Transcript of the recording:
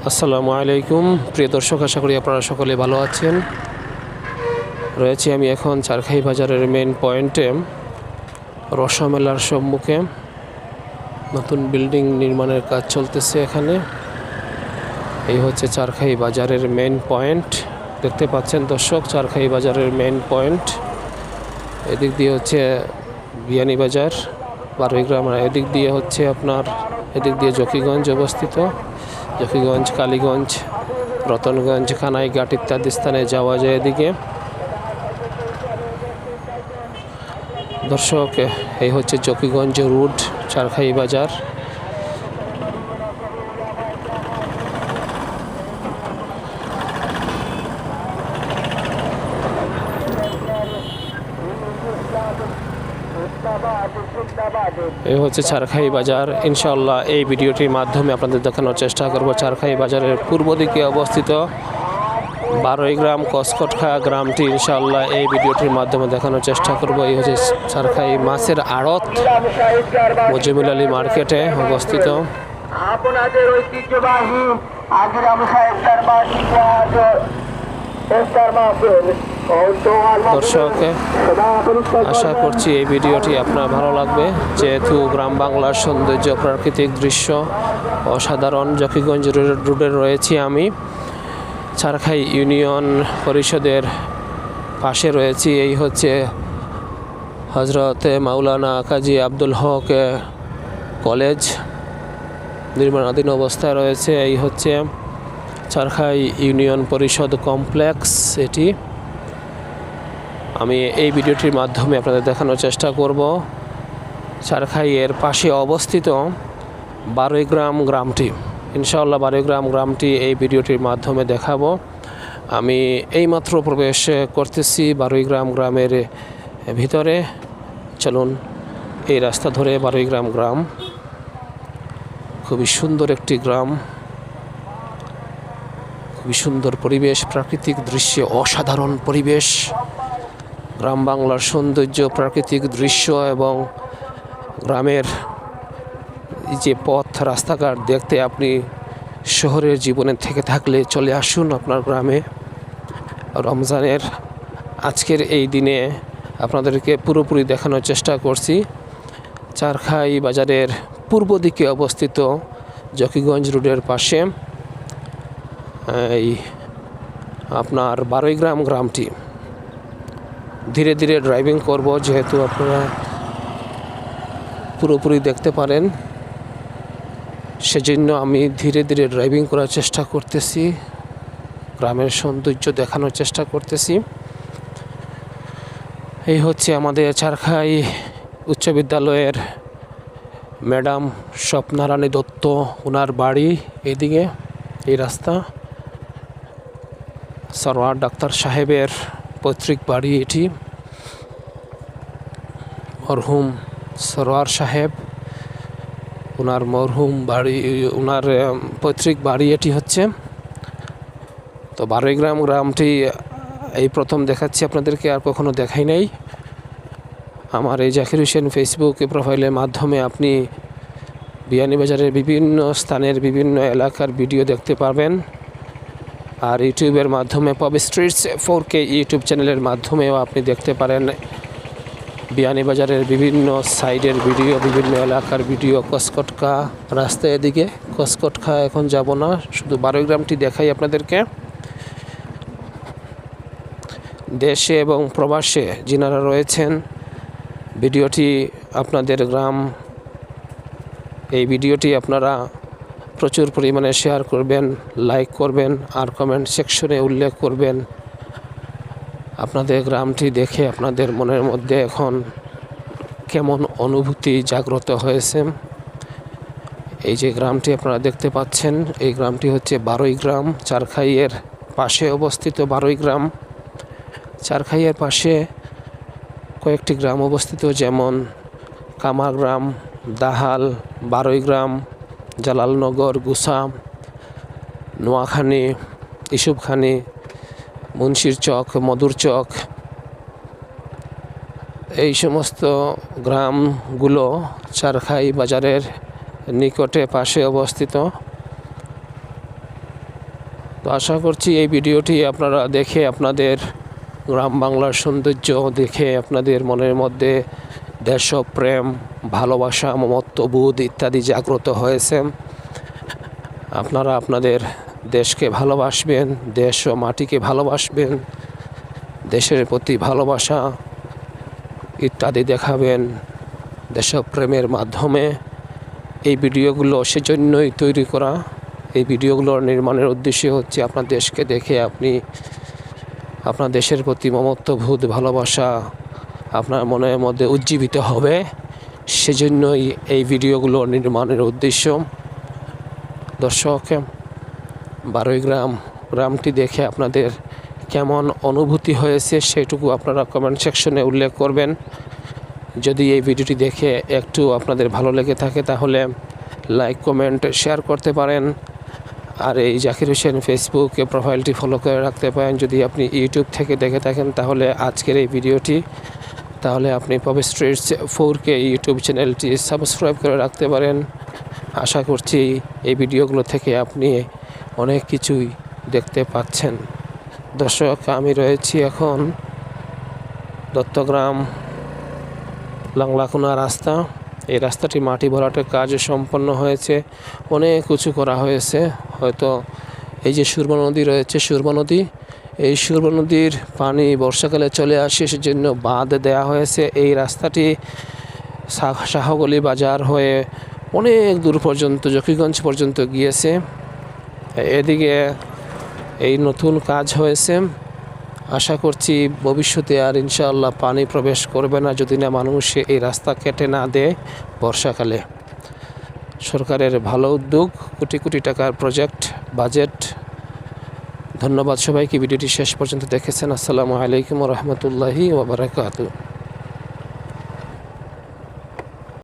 আসসালামু আলাইকুম প্রিয় দর্শক, আশা করি আপনারা সকলে ভালো আছেন। রয়েছি আমি এখন চারখাই বাজারের মেইন পয়েন্টে, রসমেলার সম্মুখে। নতুন বিল্ডিং নির্মাণের কাজ চলতেছে এখানে। এই হচ্ছে চারখাই বাজারের মেইন পয়েন্ট। দেখতে পাচ্ছেন দর্শক, চারখাই বাজারের মেইন পয়েন্ট। এদিক দিয়ে হচ্ছে বিয়ানীবাজার, বারৈগ্রাম, এদিক দিয়ে হচ্ছে আপনার এদিক দিয়ে জকিগঞ্জ অবস্থিত। জকিগঞ্জ, কালীগঞ্জ, রতনগঞ্জ, কানাইঘাট ইত্যাদি স্থানে যাওয়া যায় এদিকে। দর্শক, এই হচ্ছে জকিগঞ্জ রুট, চারখাই বাজার। এই হচ্ছে চারখাই বাজার। ইনশাআল্লাহ এই ভিডিওটির মাধ্যমে আপনাদের দেখানোর চেষ্টা করব চারখাই বাজারের পূর্ব দিকে অবস্থিত বারৈগ্রাম কসকটখা গ্রামটি। ইনশাআল্লাহ এই ভিডিওটির মাধ্যমে দেখানোর চেষ্টা করব। এই হচ্ছে চারখাই মাছের আড়ত, মজিমুল আলী মার্কেটে অবস্থিত। আপনাদের ঐতিহ্যবাহী দর্শক, আশা করছি এই ভিডিওটি আপনার ভালো লাগবে, যেহেতু গ্রাম বাংলার সৌন্দর্য, প্রাকৃতিক দৃশ্য অসাধারণ। জকিগঞ্জ রোডে রয়েছি আমি, চারখাই ইউনিয়ন পরিষদের পাশে রয়েছি। এই হচ্ছে হজরতে মাওলানা কাজী আব্দুল হক কলেজ, নির্মাণাধীন অবস্থায় রয়েছে। এই হচ্ছে চারখাই ইউনিয়ন পরিষদ কমপ্লেক্স। এটি আমি এই ভিডিওটির মাধ্যমে আপনাদের দেখানোর চেষ্টা করব চারখাইয়ের পাশে অবস্থিত বারৈগ্রাম গ্রামটি। ইনশাআল্লাহ বারৈগ্রাম গ্রামটি এই ভিডিওটির মাধ্যমে দেখাবো। আমি এইমাত্র প্রবেশ করতেছি বারৈগ্রাম গ্রামের ভিতরে। চলুন এই রাস্তা ধরে বারৈগ্রাম গ্রাম। খুবই সুন্দর একটি গ্রাম, খুবই সুন্দর পরিবেশ, প্রাকৃতিক দৃশ্য, অসাধারণ পরিবেশ। গ্রাম বাংলার সৌন্দর্য, প্রাকৃতিক দৃশ্য এবং গ্রামের যে পথ রাস্তাঘাট দেখতে আপনি শহরের জীবনে থেকে থাকলে চলে আসুন আপনার গ্রামে। রমজানের আজকের এই দিনে আপনাদেরকে পুরোপুরি দেখানোর চেষ্টা করছি চারখাই বাজারের পূর্ব দিকে অবস্থিত জকিগঞ্জ রোডের পাশে এই আপনার বারৈগ্রাম গ্রামটি। ধীরে ধীরে ড্রাইভিং করব, যেহেতু আপনারা পুরোপুরি দেখতে পারেন, সেজন্য আমি ধীরে ধীরে ড্রাইভিং করার চেষ্টা করতেছি, গ্রামের সৌন্দর্য দেখানোর চেষ্টা করতেছি। এই হচ্ছে আমাদের চারখাই উচ্চ বিদ্যালয়ের ম্যাডাম স্বপ্নারানী দত্ত, ওনার বাড়ি এদিকে। এই রাস্তা সরওয়ার ডাক্তার সাহেবের পৈতৃক বাড়ি এটি। মরহুম সরওয়ার সাহেব, ওনার মরহুম বাড়ি, ওনার পৈতৃক বাড়ি এটি হচ্ছে। তো বারৈগ্রাম গ্রামটি এই প্রথম দেখাচ্ছি আপনাদেরকে, আর কখনো দেখাই নাই। আমার এই জাকির হোসেন ফেসবুক প্রোফাইলের মাধ্যমে আপনি বিয়ানীবাজারের বিভিন্ন স্থানের বিভিন্ন এলাকার ভিডিও দেখতে পারবেন। আর ইউটিউবের মাধ্যমে পপ স্ট্রিটস 4K ইউটিউব চ্যানেলের মাধ্যমেও আপনি দেখতে পারেন বিয়ানীবাজারের বিভিন্ন সাইডের ভিডিও, বিভিন্ন এলাকার ভিডিও। কসকটখা রাস্তা এদিকে, কসকটখা এখন যাব না, শুধু বারৈগ্রামটি দেখাই আপনাদেরকে। দেশে এবং প্রবাসে যিনারা রয়েছেন, ভিডিওটি আপনাদের গ্রাম, এই ভিডিওটি আপনারা প্রচুর পরিমাণে শেয়ার করবেন, লাইক করবেন, আর কমেন্ট সেকশনে উল্লেখ করবেন আপনাদের গ্রামটি দেখে আপনাদের মনের মধ্যে এখন কেমন অনুভূতি জাগ্রত হয়েছে। এই যে গ্রামটি আপনারা দেখতে পাচ্ছেন, এই গ্রামটি হচ্ছে বারৈগ্রাম, চারখাইয়ের পাশে অবস্থিত বারৈগ্রাম। চারখাইয়ের পাশে কয়েকটি গ্রাম অবস্থিত, যেমন কামারগ্রাম, দাহাল, বারৈগ্রাম, জালালনগর, গুসা, নোয়াখানী, ইসুফখানী, মুন্সির চক, মধুর চক। এই সমস্ত গ্রামগুলো চারখাই বাজারের নিকটে পাশে অবস্থিত। তো আশা করছি এই ভিডিওটি আপনারা দেখে আপনাদের গ্রাম বাংলার সৌন্দর্য দেখে আপনাদের মনের মধ্যে দেশপ্রেম, ভালোবাসা, মমত্ববোধ ইত্যাদি জাগ্রত হয়েছে। আপনারা আপনাদের দেশকে ভালোবাসবেন, দেশ ও মাটিকে ভালোবাসবেন, দেশের প্রতি ভালোবাসা ইত্যাদি দেখাবেন দেশপ্রেমের মাধ্যমে। এই ভিডিওগুলো সেজন্যই তৈরি করা। এই ভিডিওগুলোর নির্মাণের উদ্দেশ্য হচ্ছে আপনার দেশকে দেখে আপনি আপনার দেশের প্রতি মমত্ববোধ, ভালোবাসা আপনার মনের মধ্যে উজ্জীবিত হবে। সেজন্যই এই ভিডিওগুলো নির্মাণের উদ্দেশ্য। দর্শক, গ্রামটি দেখে আপনাদের কেমন অনুভূতি হয়েছে সেটুকু আপনারা কমেন্ট সেকশনে উল্লেখ করবেন। যদি এই ভিডিওটি দেখে একটু আপনাদের ভালো লেগে থাকে তাহলে লাইক, কমেন্ট, শেয়ার করতে পারেন। আর এই জাকির হোসেন ফেসবুকে প্রোফাইলটি ফলো করে রাখতে পারেন। যদি আপনি ইউটিউব থেকে দেখে থাকেন তাহলে আজকের এই ভিডিওটি, তাহলে আপনি পপ স্ট্রিটস 4K ইউটিউব চ্যানেলটি সাবস্ক্রাইব করে রাখতে পারেন। আশা করছি এই ভিডিওগুলো থেকে আপনি অনেক কিছুই দেখতে পাচ্ছেন। দর্শক, আমি রয়েছি এখন দত্তগ্রাম লাংলাকুনা রাস্তা। এই রাস্তাটি মাটি ভরাটের কাজ সম্পন্ন হয়েছে, অনেক উঁচু করা হয়েছে। হয়তো এই যে সুরমা নদী রয়েছে, সুরমা নদী, এই সুরমা নদীর পানি বর্ষাকালে চলে আসে, সেজন্য বাঁধ দেওয়া হয়েছে। এই রাস্তাটি শাহগলি বাজার হয়ে অনেক দূর পর্যন্ত, জকিগঞ্জ পর্যন্ত গিয়েছে। এদিকে এই নতুন কাজ হয়েছে। আশা করছি ভবিষ্যতে আর ইনশাআল্লাহ পানি প্রবেশ করবে না যদি না মানুষ এই রাস্তা কেটে না দেয় বর্ষাকালে। সরকারের ভালো উদ্যোগ, কোটি কোটি টাকার প্রজেক্ট, বাজেট। ধন্যবাদ সবাইকে ভিডিওটি শেষ পর্যন্ত দেখেছেন। আসসালামু আলাইকুম ওয়া রাহমাতুল্লাহি ওয়া বারাকাতুহু।